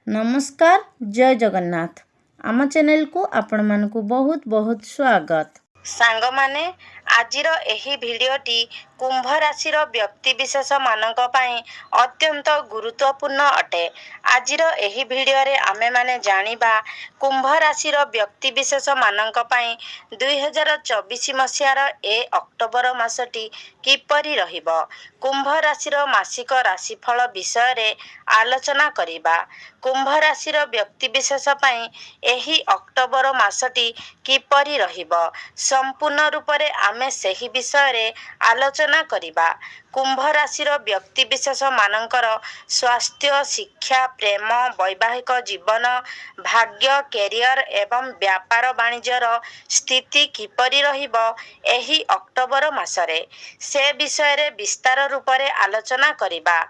नमस्कार जय जगन्नाथ आम चैनल को आपण मानकु बहुत बहुत स्वागत। सांग माने आजिर एही भिडियोटी कुंभ राशि व्यक्ति विशेष मानक पई अत्यंत गुरुत्वपूर्ण अटे। आजिर एही भिडियो रे आमे माने जानिबा कुंभ राशि व्यक्ति विशेष मानक पई 2024 मसियार ए अक्टोबर मासटी किपरि रहिबो। कुंभ राशि मासिक राशिफल विषय रे आलोचना करिबा। कुंभ राशि व्यक्ति विशेष पई एही अक्टोबर मासटी किपरि रहिबो संपूर्ण रूप रे आमे सेही विषय रे आलोचना करिबा। कुंभ राशि व्यक्ति विशेष मानकर स्वास्थ्य शिक्षा प्रेम वैवाहिक जीवन भाग्य कैरियर एवं व्यापार वाणिज्यर स्थिति किपरि रहिबो एही अक्टोबर मासरे से विषय रे विस्तार रूप रे आलोचना करिबा।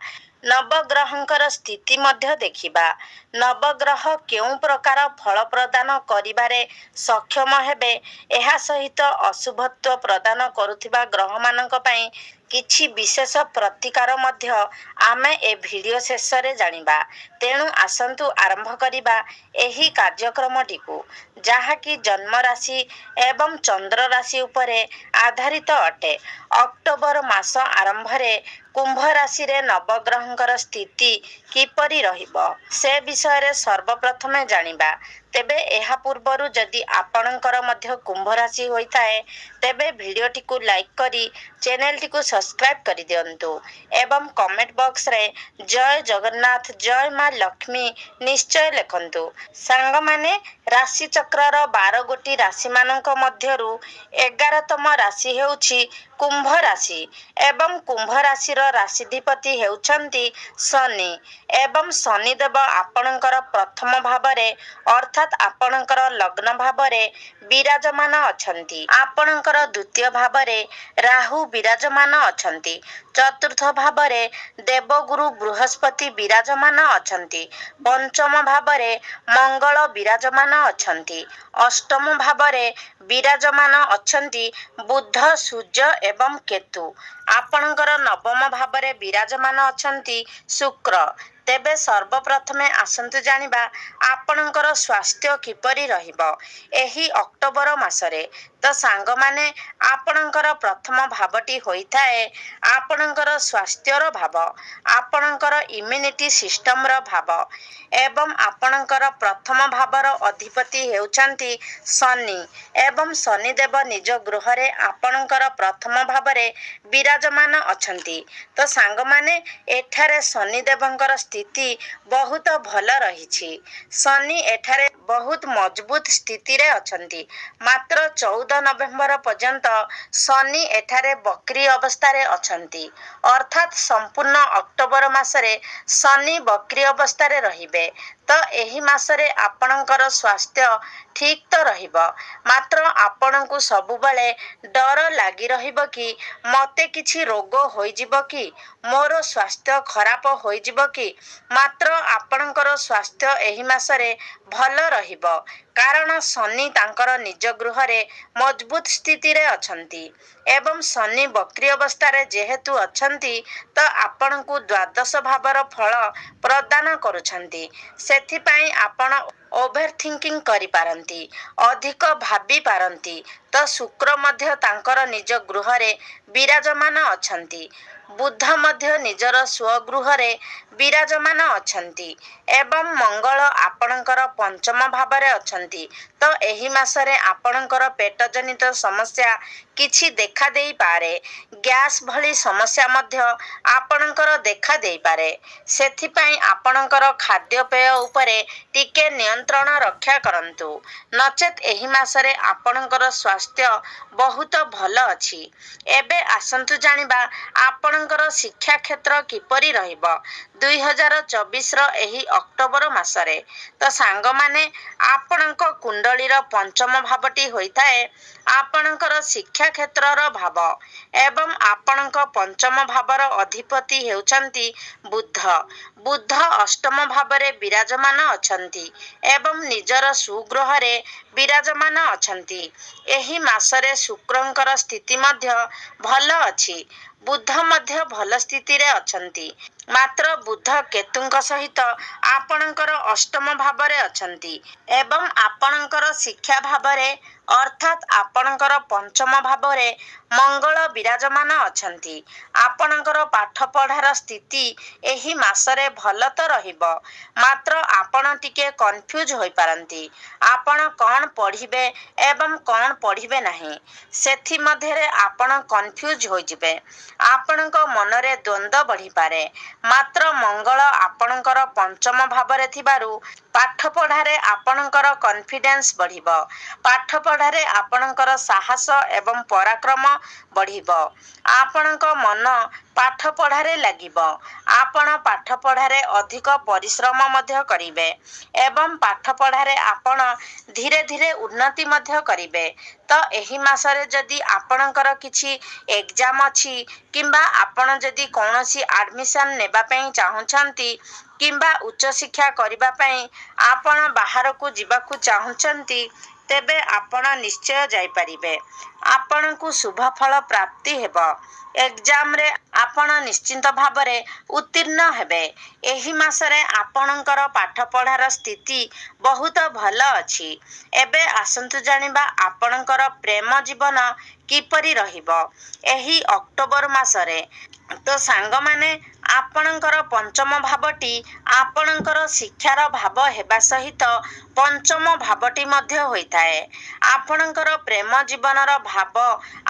नवग्रहंकर स्थिति मध्य देखिबा। नवग्रह केउं प्रकार फल प्रदान करिबारे सक्षम हेबे एहा सहित अशुभत्व प्रदान करुथिबा ग्रह मानक पई किछि विशेष प्रतिकार मध्य आमे ए भिडियो शेष रे जानिबा। तेणु आसंतु आरंभ करिबा एही कार्यक्रमटिकु जहा कि जन्म राशि एवं चंद्र राशि उपरे आधारित अटे। अक्टोबर मास आरंभ रे कुंभ राशि रे नवग्रहंकर स्थिति किपरि रहिबो से विषय रे सर्वप्रथमे जानिबा। तेबे एहा पूर्वरु जदि आपणकर मध्य कुंभ राशि होइताए तेबे भिडियोटी को लाइक करी चैनल टी को सब्सक्राइब करि दियंतु एवं कमेंट बॉक्स रे जय जगन्नाथ जय मां लक्ष्मी निश्चय लिखंतु। सांग माने राशि चक्रर 12 गोटी राशि मानक मध्यरु 11तम राशि हेउछि कुंभ राशि एवं कुंभ राशि राशिधिपति हेउछंती शनि एवं शनि देव आपणकर प्रथम भावरे अर्थात आपणकर लग्न भावरे विराजमान अछंती। आपणकर द्वितीय भावरे राहु विराजमान अछंती। चतुर्थ भावरे देवगुरु बृहस्पति विराजमान अछंती। पंचम भावरे मंगल विराजमान अछंती। अष्टम भावरे विराजमान अछंती बुध सूर्य एवं केतु। आपणकर नवम भावरे विराजमान अछंती शुक्र। तेबे सर्वप्रथमे आसंतु जानिबा आपणकर स्वास्थ्य किपरि रहिबो एही अक्टोबर मासरे। तो सांग माने आपणकर प्रथम भावटी होइथाए आपणकर स्वास्थ्यर भाव आपणकर इम्यूनिटी सिस्टम रो भाव एवं आपणकर प्रथम भावर अधिपति हेउछंती शनि एवं शनि देव निज गृह रे आपणकर प्रथम भावरे विराजमान अछंती। तो सांग माने एठारे शनि देवंकर स्थिति बहुत भल रहिछि। शनि एठारे बहुत मजबूत स्थिति रे अछंती। मात्र 14 नवेम्बर पर्यंत शनि एठारे बक्री अवस्था रे अछंती। अर्थात संपूर्ण अक्टोबर मासरे शनि बक्री अवस्था रे रहिबे। तो एही मासरे आपणकर स्वास्थ्य ठीक तो रहिबो मात्र आपणकु सबुबले डर लागी रहिबो कि मते किछि रोग होई जिवो कि मोर स्वास्थ्य खराब होई जिवो कि मात्र आपणकर स्वास्थ्य एही मासरे भल रहिबो कारण शनि तांकर निज गृह रे मजबूत स्थिति रे अछंती एवं शनि बक्री अवस्था रे जेहेतु अछंती तो आपणकु द्वादश भावर फल प्रदान करूछंती। सेथि पई आपण ओभर थिंकिंग करि पारंती अधिक भाबी पारंती। तो शुक्र मध्य तांकर निज गृह रे विराजमान अछंती। बुध मध्य निजर स्वगृह रे विराजमान अछंती एवं मंगल आपणकर पंचम भावरे अछंती। तो एही मासरे आपणकर पेट जनित समस्या किछि देखा देई पारे। गैस भली समस्या मध्य आपणकर देखा देई पारे। सेथि पई आपणकर खाद्य पेय उपरे टिके नियंत्रण रक्षा करंतु नचेत एही मासरे आपणकर स्वास्थ्य बहुत भल अछि। एबे आसंतु जानिबा आपणकर शिक्षा क्षेत्र किपरि रहिबो 2024 एही अक्टोबर मासरे। तो सांग माने आपणक कुंडलीर पंचम भावटी होइताए आपणकर शिक्षा क्षेत्रर भाव एवं आपणक पंचम भावर अधिपति हेउछंती बुध। बुध अष्टम भावरे विराजमान अछंती एवं निजर सुगृह रे ବିରାଜମାନ ଅଛନ୍ତି। ଏହି ମାସରେ ଶୁକ୍ରଙ୍କର ସ୍ଥିତି ମଧ୍ୟ ଭଲ ଅଛି। ବୁଧ ମଧ୍ୟ ଭଲ ସ୍ଥିତିରେ ଅଛନ୍ତି। ମାତ୍ର ବୁଧ କେତୁଙ୍କ ସହିତ ଆପଣଙ୍କର ଅଷ୍ଟମ ଭାବରେ ଅଛନ୍ତି ଏବଂ ଆପଣଙ୍କର ଶିକ୍ଷା ଭାବରେ ଅର୍ଥାତ୍ ଆପଣଙ୍କର ପଞ୍ଚମ ଭାବରେ ମଙ୍ଗଳ ବିରାଜମାନ ଅଛନ୍ତି। ଆପଣଙ୍କର ପାଠପଢ଼ାର ସ୍ଥିତି ଏହି ମାସରେ ଭଲ ତ ରହିବ, ମାତ୍ର ଆପଣ ଟିକେ କନଫ୍ୟୁଜ୍ ହୋଇପାରନ୍ତି। ଆପଣ କ'ଣ ପଢ଼ିବେ ଏବଂ କ'ଣ ପଢ଼ିବେ ନାହିଁ, ସେଥିମଧ୍ୟରେ ଆପଣ କନଫ୍ୟୁଜ୍ ହୋଇଯିବେ। ଆପଣଙ୍କ ମନରେ ଦ୍ୱନ୍ଦ୍ୱ ବଢ଼ିପାରେ। ମାତ୍ର ମଙ୍ଗଳ ଆପଣଙ୍କର ପଞ୍ଚମ ଭାବରେ ଥିବାରୁ ପାଠପଢ଼ାରେ ଆପଣଙ୍କର କନଫିଡେନ୍ସ ବଢ଼ିବ। ପାଠପଢ଼ାରେ ଆପଣଙ୍କର ସାହସ ଏବଂ ପରାକ୍ରମ ବଢ଼ିବ। ଆପଣଙ୍କ ମନ ପାଠପଢ଼ାରେ ଲାଗିବ। ଆପଣ ପାଠପଢ଼ାରେ ଅଧିକ ପରିଶ୍ରମ ମଧ୍ୟ କରିବେ ଏବଂ ପାଠପଢ଼ାରେ ଆପଣ ଧୀରେ ଧୀରେ ଉନ୍ନତି ମଧ୍ୟ କରିବେ। ତ ଏହି ମାସରେ ଯଦି ଆପଣଙ୍କର କିଛି ଏକ୍ଜାମ୍ ଅଛି କିମ୍ବା ଆପଣ ଯଦି କୌଣସି ଆଡ଼ମିସନ୍ ନେବା ପାଇଁ ଚାହୁଁଛନ୍ତି କିମ୍ବା ଉଚ୍ଚଶିକ୍ଷା କରିବା ପାଇଁ ଆପଣ ବାହାରକୁ ଯିବାକୁ ଚାହୁଁଛନ୍ତି, ତେବେ ଆପଣ ନିଶ୍ଚୟ ଯାଇପାରିବେ। ଆପଣଙ୍କୁ ଶୁଭଫଳ ପ୍ରାପ୍ତି ହେବ। ଏକ୍ଜାମ୍ରେ ଆପଣ ନିଶ୍ଚିନ୍ତ ଭାବରେ ଉତ୍ତୀର୍ଣ୍ଣ ହେବେ। ଏହି ମାସରେ ଆପଣଙ୍କର ପାଠପଢ଼ାର ସ୍ଥିତି ବହୁତ ଭଲ ଅଛି। ଏବେ ଆସନ୍ତୁ ଜାଣିବା ଆପଣଙ୍କର ପ୍ରେମ ଜୀବନ କିପରି ରହିବ ଏହି ଅକ୍ଟୋବର ମାସରେ। ତ ସାଙ୍ଗମାନେ, ଆପଣଙ୍କର ପଞ୍ଚମ ଭାବଟି ଆପଣଙ୍କର ଶିକ୍ଷାର ଭାବ ହେବା ସହିତ ପଞ୍ଚମ ଭାବଟି ମଧ୍ୟ ହୋଇଥାଏ। ଆପଣଙ୍କର ପ୍ରେମ ଜୀବନର ଭାବ,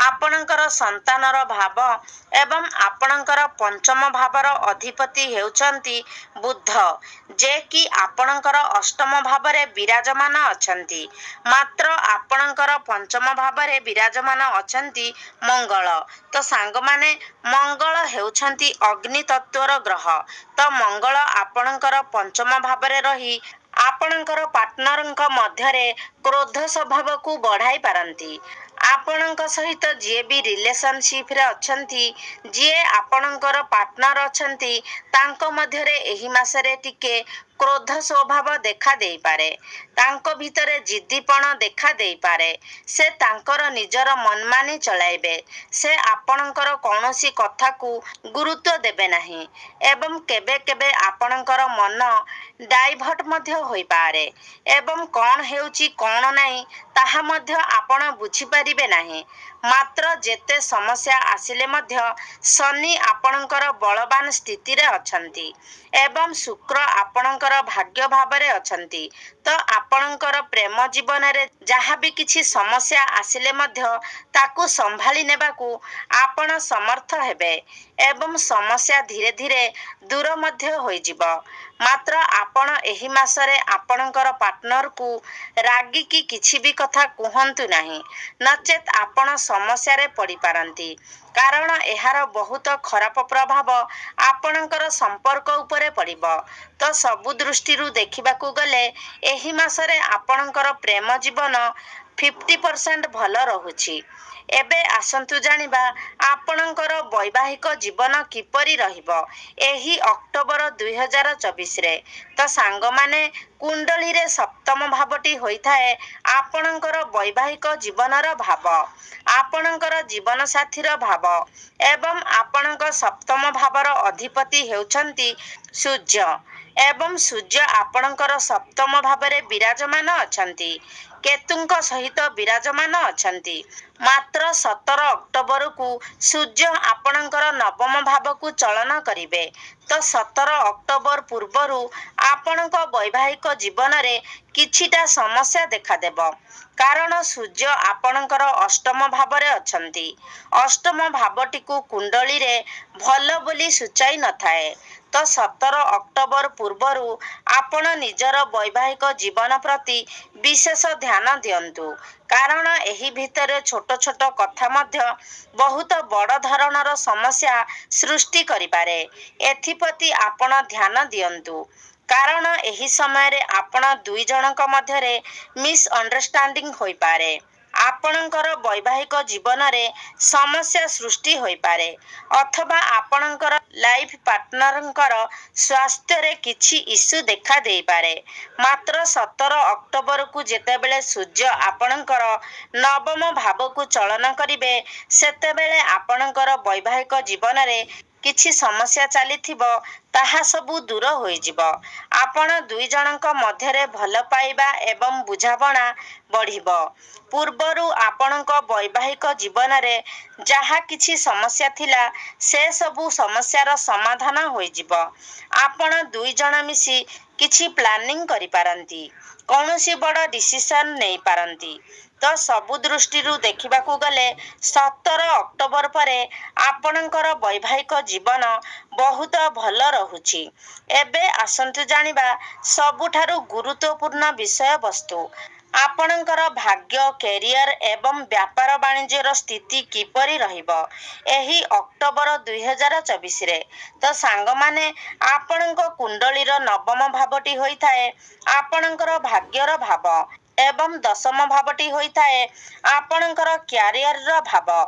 ଆପଣଙ୍କର ସନ୍ତାନର ଭାବ ଏବଂ ଆପଣଙ୍କର ପଞ୍ଚମ ଭାବର ଅଧିପତି ହେଉଛନ୍ତି ବୁଧ, ଯେ କି ଆପଣଙ୍କର ଅଷ୍ଟମ ଭାବରେ ବିରାଜମାନ ଅଛନ୍ତି। ମାତ୍ର ଆପଣଙ୍କର ପଞ୍ଚମ ଭାବରେ ବିରାଜମାନ ଅଛନ୍ତି ମଙ୍ଗଳ। ତ ସାଙ୍ଗମାନେ, ମଙ୍ଗଳ ହେଉଛନ୍ତି ଅଗ୍ନି ତତ୍ତ୍ୱର ଗ୍ରହ। ତ ମଙ୍ଗଳ ଆପଣଙ୍କର ପଞ୍ଚମ ଭାବରେ ରହି ଆପଣଙ୍କର ପାର୍ଟନରଙ୍କ ମଧ୍ୟରେ କ୍ରୋଧ ସ୍ୱଭାବକୁ ବଢ଼ାଇ ପାରନ୍ତି। ଆପଣଙ୍କ ସହିତ ଯିଏ ବି ରିଲେସନସିପ୍ରେ ଅଛନ୍ତି, ଯିଏ ଆପଣଙ୍କର ପାର୍ଟନର ଅଛନ୍ତି, ତାଙ୍କ ମଧ୍ୟରେ ଏହି ମାସରେ ଟିକେ କ୍ରୋଧ ସ୍ୱଭାବ ଦେଖା ଦେଇପାରେ। ତାଙ୍କ ଭିତରେ ଜିଦ୍ଦିପଣ ଦେଖା ଦେଇପାରେ। ସେ ତାଙ୍କର ନିଜର ମନମାନି ଚଳାଇବେ। ସେ ଆପଣଙ୍କର କୌଣସି କଥାକୁ ଗୁରୁତ୍ୱ ଦେବେ ନାହିଁ ଏବଂ କେବେ କେବେ ଆପଣଙ୍କର ମନ ଡାଇଭର୍ଟ ମଧ୍ୟ ହୋଇପାରେ ଏବଂ କ'ଣ ହେଉଛି କ'ଣ ନାହିଁ ତାହା ମଧ୍ୟ ଆପଣ ବୁଝିପାରିବେ ନାହିଁ। ମାତ୍ର ଯେତେ ସମସ୍ୟା ଆସିଲେ ମଧ୍ୟ ଶନି ଆପଣଙ୍କର ବଳବାନ ସ୍ଥିତିରେ ଅଛନ୍ତି ଏବଂ ଶୁକ୍ର ଆପଣଙ୍କର ଭାଗ୍ୟ ଭାବରେ ଅଛନ୍ତି। ତ ଆପଣଙ୍କର ପ୍ରେମ ଜୀବନରେ ଯାହା ବି କିଛି ସମସ୍ୟା ଆସିଲେ ମଧ୍ୟ ତାକୁ ସମ୍ଭାଳି ନେବାକୁ ଆପଣ ସମର୍ଥ ହେବେ ଏବଂ ସମସ୍ୟା ଧୀରେ ଧୀରେ ଦୂର ମଧ୍ୟ ହୋଇଯିବ। ମାତ୍ର ଆପଣ ଏହି ମାସରେ ଆପଣଙ୍କର ପାର୍ଟନରକୁ ରାଗିକି କିଛି ବି କଥା କୁହନ୍ତୁ ନାହିଁ, ନଚେତ୍ ଆପଣ ସମସ୍ୟାରେ ପଡ଼ିପାରନ୍ତି। କାରଣ ଏହାର ବହୁତ ଖରାପ ପ୍ରଭାବ ଆପଣଙ୍କର ସମ୍ପର୍କ ଉପରେ ପଡ଼ିବ। ତ ସବୁ ଦୃଷ୍ଟିରୁ ଦେଖିବାକୁ ଗଲେ ଏହି ମାସରେ ଆପଣଙ୍କର ପ୍ରେମ ଜୀବନ 50% ଭଲ ରହୁଛି। ଏବେ ଆସନ୍ତୁ ଜାଣିବା ଆପଣଙ୍କର ବୈବାହିକ ଜୀବନ କିପରି ରହିବ ଏହି ଅକ୍ଟୋବର 2024ରେ। ତ ସାଙ୍ଗମାନେ, କୁଣ୍ଡଳୀରେ ସପ୍ତମ ଭାବଟି ହୋଇଥାଏ ଆପଣଙ୍କର ବୈବାହିକ ଜୀବନର ଭାବ, ଆପଣଙ୍କର ଜୀବନସାଥୀର ଭାବ ଏବଂ ଆପଣଙ୍କ ସପ୍ତମ ଭାବର ଅଧିପତି ହେଉଛନ୍ତି ସୂର୍ଯ୍ୟ ଏବଂ ସୂର୍ଯ୍ୟ ଆପଣଙ୍କର ସପ୍ତମ ଭାବରେ ବିରାଜମାନ ଅଛନ୍ତି। କେତୁଙ୍କ ସହିତ ବିରାଜମାନ ଅଛନ୍ତି। ମାତ୍ର 17 ଅକ୍ଟୋବରକୁ ସୂର୍ଯ୍ୟ ଆପଣଙ୍କର ନବମ ଭାବକୁ ଚଳନ କରିବେ। ତ 17 ଅକ୍ଟୋବର ପୂର୍ବରୁ ଆପଣଙ୍କ ବୈବାହିକ ଜୀବନରେ କିଛିଟା ସମସ୍ୟା ଦେଖାଦେବ। କାରଣ ସୂର୍ଯ୍ୟ ଆପଣଙ୍କର ଅଷ୍ଟମ ଭାବରେ ଅଛନ୍ତି। ଅଷ୍ଟମ ଭାବଟିକୁ କୁଣ୍ଡଳୀରେ ଭଲ ବୋଲି ସୂଚାଇ ନଥାଏ। ତ 17 ଅକ୍ଟୋବର ପୂର୍ବରୁ ଆପଣ ନିଜର ବୈବାହିକ ଜୀବନ ପ୍ରତି ବିଶେଷ ଧ୍ୟାନ ଦିଅନ୍ତୁ। କାରଣ ଏହି ଭିତରେ ଛୋଟ ଛୋଟ କଥା ମଧ୍ୟ ବହୁତ ବଡ଼ ଧରଣର ସମସ୍ୟା ସୃଷ୍ଟି କରିପାରେ। ଏଥିପ୍ରତି ଆପଣ ଧ୍ୟାନ ଦିଅନ୍ତୁ। କାରଣ ଏହି ସମୟରେ ଆପଣ ଦୁଇ ଜଣଙ୍କ ମଧ୍ୟରେ ମିସ୍ଅଣ୍ଡରଷ୍ଟାଣ୍ଡିଂ ହୋଇପାରେ। ଆପଣଙ୍କର ବୈବାହିକ ଜୀବନରେ ସମସ୍ୟା ସୃଷ୍ଟି ହୋଇପାରେ ଅଥବା ଆପଣଙ୍କର ଲାଇଫ୍ ପାର୍ଟନରଙ୍କର ସ୍ୱାସ୍ଥ୍ୟରେ କିଛି ଇସ୍ୟୁ ଦେଖା ଦେଇପାରେ। ମାତ୍ର 17 ଅକ୍ଟୋବରକୁ ଯେତେବେଳେ ସୂର୍ଯ୍ୟ ଆପଣଙ୍କର ନବମ ଭାବକୁ ଚଳନ କରିବେ, ସେତେବେଳେ ଆପଣଙ୍କର ବୈବାହିକ ଜୀବନରେ କିଛି ସମସ୍ୟା ଚାଲିଥିବ, ତାହା ସବୁ ଦୂର ହୋଇଯିବ। ଆପଣ ଦୁଇ ଜଣଙ୍କ ମଧ୍ୟରେ ଭଲ ପାଇବା ଏବଂ ବୁଝାମଣା ବଢ଼ିବ। ପୂର୍ବରୁ ଆପଣଙ୍କ ବୈବାହିକ ଜୀବନରେ ଯାହା କିଛି ସମସ୍ୟା ଥିଲା, ସେ ସବୁ ସମସ୍ୟାର ସମାଧାନ ହୋଇଯିବ। ଆପଣ ଦୁଇ ଜଣ ମିଶି କିଛି ପ୍ଲାନିଂ କରିପାରନ୍ତି, କୌଣସି ବଡ଼ ଡିସିସନ୍ ନେଇପାରନ୍ତି। ତ ସବୁ ଦୃଷ୍ଟିରୁ ଦେଖିବାକୁ ଗଲେ 17 ଅକ୍ଟୋବର ପରେ ଆପଣଙ୍କର ବୈବାହିକ ଜୀବନ ବହୁତ ଭଲ ରହୁଛି। ଏବେ ଆସନ୍ତୁ ଜାଣିବା ସବୁଠାରୁ ଗୁରୁତ୍ୱପୂର୍ଣ୍ଣ ବିଷୟବସ୍ତୁ। ଆପଣଙ୍କର ଭାଗ୍ୟ, କ୍ୟାରିୟର ଏବଂ ବ୍ୟାପାର ବାଣିଜ୍ୟର ସ୍ଥିତି କିପରି ରହିବ ଏହି ଅକ୍ଟୋବର 2024ରେ। ତ ସାଙ୍ଗମାନେ, ଆପଣଙ୍କ କୁଣ୍ଡଳୀର ନବମ ଭାବଟି ହୋଇଥାଏ ଆପଣଙ୍କର ଭାଗ୍ୟର ଭାବ ଏବଂ ଦଶମ ଭାବଟି ହୋଇଥାଏ ଆପଣଙ୍କର କ୍ୟାରିୟରର ଭାବ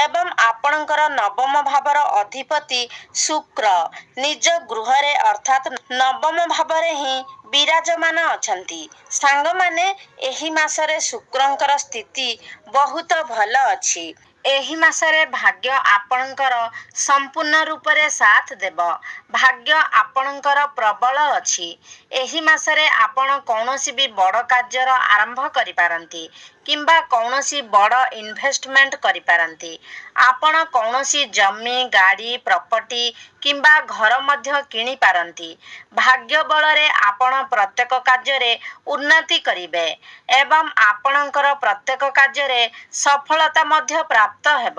ଏବଂ ଆପଣଙ୍କର ନବମ ଭାବର ଅଧିପତି ଶୁକ୍ର ନିଜ ଗୃହରେ ଅର୍ଥାତ୍ ନବମ ଭାବରେ ହିଁ ବିରାଜମାନ ଅଛନ୍ତି। ସାଙ୍ଗମାନେ, ଏହି ମାସରେ ଶୁକ୍ରଙ୍କର ସ୍ଥିତି ବହୁତ ଭଲ ଅଛି। ଏହି ମାସରେ ଭାଗ୍ୟ ଆପଣଙ୍କର ସମ୍ପୂର୍ଣ୍ଣ ରୂପରେ ସାଥ ଦେବ। ଭାଗ୍ୟ ଆପଣଙ୍କର ପ୍ରବଳ ଅଛି। ଏହି ମାସରେ ଆପଣ କୌଣସି ବି ବଡ଼ କାର୍ଯ୍ୟର ଆରମ୍ଭ କରିପାରନ୍ତି କିମ୍ବା କୌଣସି ବଡ଼ ଇନଭେଷ୍ଟମେଣ୍ଟ କରିପାରନ୍ତି। ଆପଣ କୌଣସି ଜମି, ଗାଡ଼ି, ପ୍ରପର୍ଟି କିମ୍ବା ଘର ମଧ୍ୟ କିଣିପାରନ୍ତି। ଭାଗ୍ୟ ବଳରେ ଆପଣ ପ୍ରତ୍ୟେକ କାର୍ଯ୍ୟରେ ଉନ୍ନତି କରିବେ ଏବଂ ଆପଣଙ୍କର ପ୍ରତ୍ୟେକ କାର୍ଯ୍ୟରେ ସଫଳତା ମଧ୍ୟ ପ୍ରାପ୍ତ ହେବ।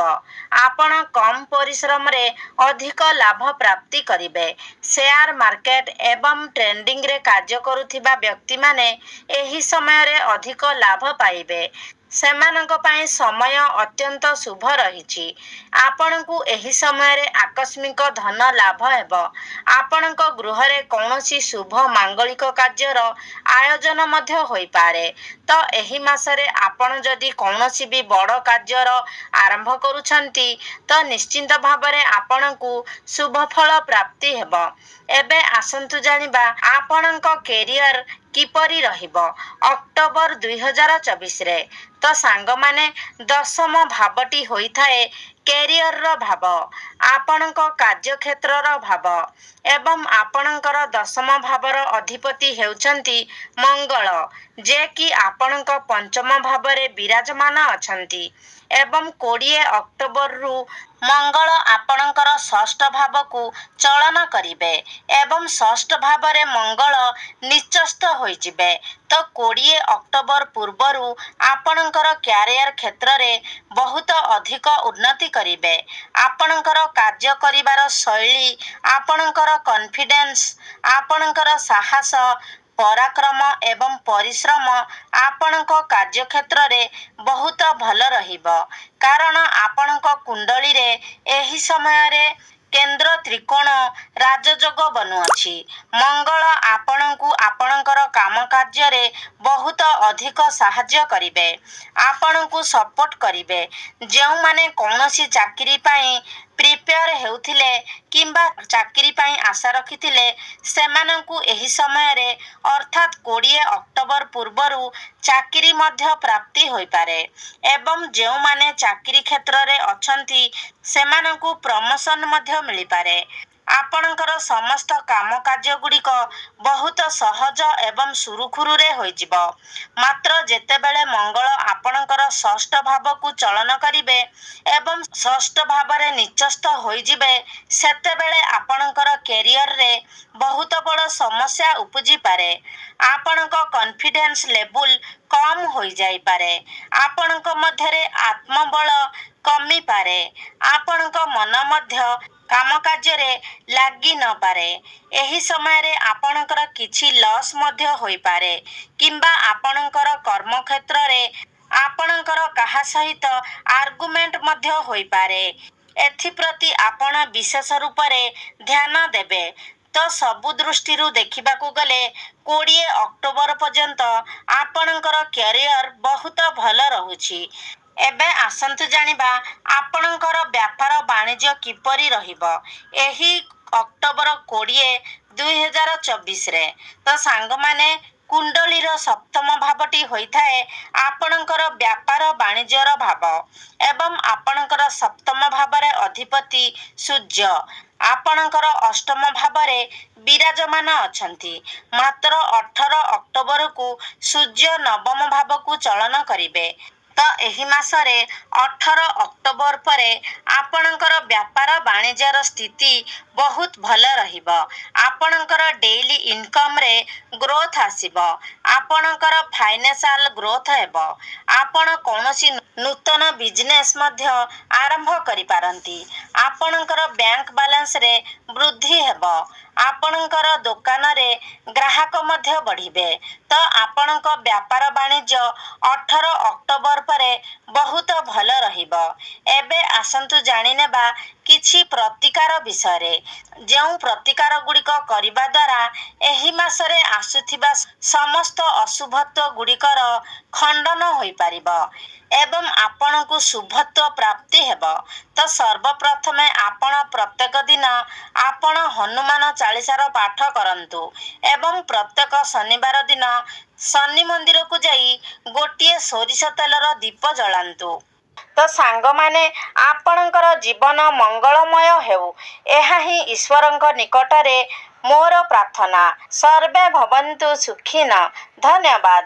ଆପଣ କମ୍ ପରିଶ୍ରମରେ ଅଧିକ ଲାଭ ପ୍ରାପ୍ତି କରିବେ। ସେୟାର ମାର୍କେଟ ଏବଂ ଟ୍ରେଡିଂରେ କାର୍ଯ୍ୟ କରୁଥିବା ବ୍ୟକ୍ତିମାନେ ଏହି ସମୟରେ ଅଧିକ ଲାଭ ପାଇବେ। ସେମାନଙ୍କ ପାଇଁ ସମୟ ଅତ୍ୟନ୍ତ ଶୁଭ ରହିଛି। ଆପଣଙ୍କୁ ଏହି ସମୟରେ ଆକସ୍ମିକ ଧନ ଲାଭ ହେବ। ଆପଣଙ୍କ ଗୃହରେ କୌଣସି ଶୁଭ ମାଙ୍ଗଳିକ କାର୍ଯ୍ୟର ଆୟୋଜନ ମଧ୍ୟ ହୋଇପାରେ। ତ ଏହି ମାସରେ ଆପଣ ଯଦି କୌଣସି ବି ବଡ଼ କାର୍ଯ୍ୟର ଆରମ୍ଭ କରୁଛନ୍ତି, ତ ନିଶ୍ଚିନ୍ତ ଭାବରେ ଆପଣଙ୍କୁ ଶୁଭଫଳ ପ୍ରାପ୍ତି ହେବ। ଏବେ ଆସନ୍ତୁ ଜାଣିବା ଆପଣଙ୍କ କ୍ୟାରିୟର କିପରି ରହିବ ଅକ୍ଟୋବର 2024ରେ। ତ ସାଙ୍ଗମାନେ, ଦଶମ ଭାବଟି ହୋଇଥାଏ କ୍ୟାରିୟରର ଭାବ, ଆପଣଙ୍କ କାର୍ଯ୍ୟକ୍ଷେତ୍ରର ଭାବ ଏବଂ ଆପଣଙ୍କର ଦଶମ ଭାବର ଅଧିପତି ହେଉଛନ୍ତି ମଙ୍ଗଳ, ଯେ କି ଆପଣଙ୍କ ପଞ୍ଚମ ଭାବରେ ବିରାଜମାନ ଅଛନ୍ତି ଏବଂ 20 ଅକ୍ଟୋବରରୁ ମଙ୍ଗଳ ଆପଣଙ୍କର ଷଷ୍ଠ ଭାବକୁ ଚଳନ କରିବେ ଏବଂ ଷଷ୍ଠ ଭାବରେ ମଙ୍ଗଳ ନିଚସ୍ତ ହୋଇଯିବେ। ତ 20 ଅକ୍ଟୋବର ପୂର୍ବରୁ ଆପଣଙ୍କର କ୍ୟାରିୟର କ୍ଷେତ୍ରରେ ବହୁତ ଅଧିକ ଉନ୍ନତି କରିବେ। ଆପଣଙ୍କର କାର୍ଯ୍ୟ କରିବାର ଶୈଳୀ, ଆପଣଙ୍କର କନଫିଡେନ୍ସ, ଆପଣଙ୍କର ସାହସ, ପରାକ୍ରମ ଏବଂ ପରିଶ୍ରମ ଆପଣଙ୍କ କାର୍ଯ୍ୟକ୍ଷେତ୍ରରେ ବହୁତ ଭଲ ରହିବ। କାରଣ ଆପଣଙ୍କ କୁଣ୍ଡଳୀରେ ଏହି ସମୟରେ କେନ୍ଦ୍ର ତ୍ରିକୋଣ ରାଜଯୋଗ ବନୁଅଛି। ମଙ୍ଗଳ ଆପଣଙ୍କୁ ଆପଣଙ୍କର କାମ କାର୍ଯ୍ୟରେ ବହୁତ ଅଧିକ ସାହାଯ୍ୟ କରିବେ, ଆପଣଙ୍କୁ ସପୋର୍ଟ କରିବେ। ଯେଉଁମାନେ କୌଣସି ଚାକିରି ପାଇଁ ପ୍ରିପେୟାର ହେଉଥିଲେ କିମ୍ବା ଚାକିରି ପାଇଁ ଆଶା ରଖିଥିଲେ, ସେମାନଙ୍କୁ ଏହି ସମୟରେ ଅର୍ଥାତ୍ 20 ଅକ୍ଟୋବର ପୂର୍ବରୁ ଚାକିରି ମଧ୍ୟ ପ୍ରାପ୍ତି ହୋଇପାରେ ଏବଂ ଯେଉଁମାନେ ଚାକିରି କ୍ଷେତ୍ରରେ ଅଛନ୍ତି, ସେମାନଙ୍କୁ ପ୍ରମୋସନ୍ ମଧ୍ୟ ମିଳିପାରେ। ଆପଣଙ୍କର ସମସ୍ତ କାମ କାର୍ଯ୍ୟଗୁଡ଼ିକ ବହୁତ ସହଜ ଏବଂ ସୁରୁଖୁରୁରେ ହୋଇଯିବ। ମାତ୍ର ଯେତେବେଳେ ମଙ୍ଗଳ ଆପଣଙ୍କର ଷଷ୍ଠ ଭାବକୁ ଚଳନ କରିବେ ଏବଂ ଷଷ୍ଠ ଭାବରେ ନିଚସ୍ତ ହୋଇଯିବେ, ସେତେବେଳେ ଆପଣଙ୍କର କ୍ୟାରିୟରରେ ବହୁତ ବଡ଼ ସମସ୍ୟା ଉପୁଜିପାରେ। ଆପଣଙ୍କ କନଫିଡେନ୍ସ ଲେବୁଲ କମ୍ ହୋଇଯାଇପାରେ। ଆପଣଙ୍କ ମଧ୍ୟରେ ଆତ୍ମବଳ କମିପାରେ। ଆପଣଙ୍କ ମନ ମଧ୍ୟ କାମ କାର୍ଯ୍ୟରେ ଲାଗି ନପାରେ। ଏହି ସମୟରେ ଆପଣଙ୍କର କିଛି ଲସ୍ ମଧ୍ୟ ହୋଇପାରେ କିମ୍ବା ଆପଣଙ୍କର କର୍ମକ୍ଷେତ୍ରରେ ଆପଣଙ୍କର କାହା ସହିତ ଆର୍ଗୁମେଣ୍ଟ ମଧ୍ୟ ହୋଇପାରେ। ଏଥିପ୍ରତି ଆପଣ ବିଶେଷ ରୂପରେ ଧ୍ୟାନ ଦେବେ। ତ ସବୁ ଦୃଷ୍ଟିରୁ ଦେଖିବାକୁ ଗଲେ 20 ଅକ୍ଟୋବର ପର୍ଯ୍ୟନ୍ତ ଆପଣଙ୍କର କ୍ୟାରିୟର ବହୁତ ଭଲ ରହୁଛି। ଏବେ ଆସନ୍ତୁ ଜାଣିବା ଆପଣଙ୍କର ବ୍ୟାପାର ବାଣିଜ୍ୟ କିପରି ରହିବ ଏହି ଅକ୍ଟୋବର 20, 2024ରେ। ତ ସାଙ୍ଗମାନେ, କୁଣ୍ଡଳୀର ସପ୍ତମ ଭାବଟି ହୋଇଥାଏ ଆପଣଙ୍କର ବ୍ୟାପାର ବାଣିଜ୍ୟର ଭାବ ଏବଂ ଆପଣଙ୍କର ସପ୍ତମ ଭାବରେ ଅଧିପତି ସୂର୍ଯ୍ୟ ଆପଣଙ୍କର ଅଷ୍ଟମ ଭାବରେ ବିରାଜମାନ ଅଛନ୍ତି। ମାତ୍ର 18 ଅକ୍ଟୋବରକୁ ସୂର୍ଯ୍ୟ ନବମ ଭାବକୁ ଚଳନ କରିବେ। ତ ଏହି ମାସରେ 18 ଅକ୍ଟୋବର ପରେ ଆପଣଙ୍କର ବ୍ୟାପାର ବାଣିଜ୍ୟର ସ୍ଥିତି ବହୁତ ଭଲ ରହିବ। ଆପଣଙ୍କର ଡେଇଲି ଇନକମ୍ରେ ଗ୍ରୋଥ ଆସିବ। ଆପଣଙ୍କର ଫାଇନାନ୍ସିଆଲ ଗ୍ରୋଥ ହେବ। ଆପଣ କୌଣସି ନୂତନ ବିଜନେସ୍ ମଧ୍ୟ ଆରମ୍ଭ କରିପାରନ୍ତି। ଆପଣଙ୍କର ବ୍ୟାଙ୍କ ବାଲାନ୍ସରେ ବୃଦ୍ଧି ହେବ। ଆପଣଙ୍କର ଦୋକାନରେ ଗ୍ରାହକ ମଧ୍ୟ ବଢ଼ିବେ। ତ ଆପଣଙ୍କ ବ୍ୟାପାର ବାଣିଜ୍ୟ 18 ଅକ୍ଟୋବର ପରେ ବହୁତ ଭଲ ରହିବ। ଏବେ ଆସନ୍ତୁ ଜାଣିନେବା କିଛି ପ୍ରତିକାର ବିଷୟରେ। ଯେଉଁ ପ୍ରତିକାର ଗୁଡ଼ିକ କରିବା ଦ୍ୱାରା ଏହି ମାସରେ ଆସୁଥିବା ସମସ୍ତ ଅଶୁଭତ୍ୱ ଗୁଡ଼ିକର ଖଣ୍ଡନ ହୋଇପାରିବ ଏବଂ ଆପଣଙ୍କୁ ଶୁଭତ୍ୱ ପ୍ରାପ୍ତି ହେବ। ତ ସର୍ବପ୍ରଥମେ ଆପଣ ପ୍ରତ୍ୟେକ ଦିନ ଆପଣ ହନୁମାନ ଚାଳିଶାର ପାଠ କରନ୍ତୁ ଏବଂ ପ୍ରତ୍ୟେକ ଶନିବାର ଦିନ ଶନି ମନ୍ଦିରକୁ ଯାଇ ଗୋଟିଏ ସୋରିଷ ତେଲର ଦୀପ ଜଳାନ୍ତୁ। ତ ସାଙ୍ଗମାନେ, ଆପଣଙ୍କର ଜୀବନ ମଙ୍ଗଳମୟ ହେଉ, ଏହା ହିଁ ଈଶ୍ୱରଙ୍କ ନିକଟରେ ମୋର ପ୍ରାର୍ଥନା। ସର୍ବେ ଭବନ୍ତୁ ସୁଖିନଃ। ଧନ୍ୟବାଦ।